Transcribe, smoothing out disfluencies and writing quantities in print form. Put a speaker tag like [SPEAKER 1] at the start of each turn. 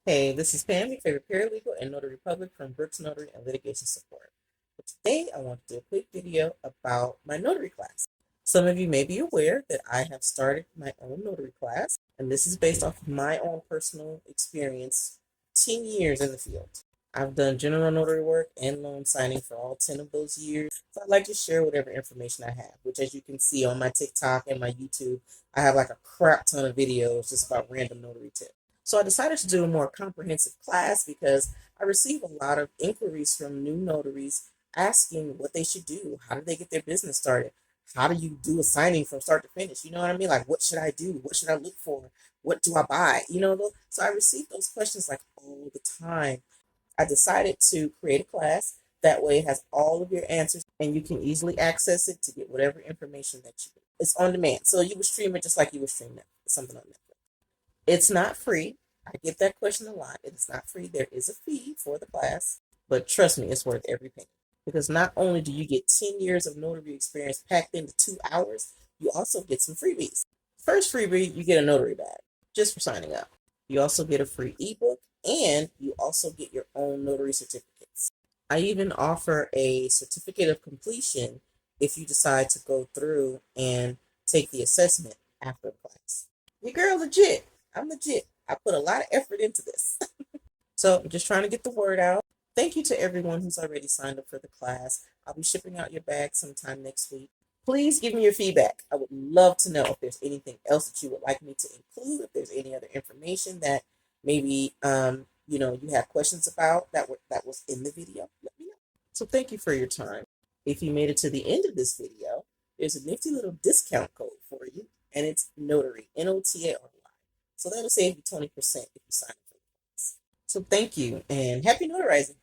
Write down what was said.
[SPEAKER 1] Hey, this is Pam, your favorite paralegal and Notary Public from Brooks Notary and Litigation Support. But today I want to do a quick video about my notary class. Some of you may be aware that I have started my own notary class, and this is based off of my own personal experience, 10 years in the field. I've done general notary work and loan signing for all 10 of those years. So I'd like to share whatever information I have, which as you can see on my TikTok and my YouTube, I have like a crap ton of videos just about random notary tips. So I decided to do a more comprehensive class because I receive a lot of inquiries from new notaries asking what they should do. How do they get their business started? How do you do a signing from start to finish? You know what I mean? Like, what should I do? What should I look for? What do I buy? So I receive those questions like all the time. I decided to create a class. That way it has all of your answers and you can easily access it to get whatever information that you need. It's on demand. So you would stream it just like you would stream something on Netflix. It's not free. I get that question a lot. It is not free. There is a fee for the class, but trust me, it's worth every penny. Because not only do you get 10 years of notary experience packed into 2 hours, you also get some freebies. First freebie, you get a notary bag just for signing up. You also get a free ebook and you also get your own notary certificates. I even offer a certificate of completion if you decide to go through and take the assessment after the class. Your girl legit. I'm legit. I put a lot of effort into this. So I'm just trying to get the word out. Thank you to everyone who's already signed up for the class. I'll be shipping out your bag sometime next week. Please give me your feedback. I would love to know if there's anything else that you would like me to include, if there's any other information that maybe you have questions about that was in the video. Let me know. So thank you for your time. If you made it to the end of this video, there's a nifty little discount code for you, and it's Notary, Notary. So that'll save you 20% if you sign up for the class. So thank you and happy notarizing.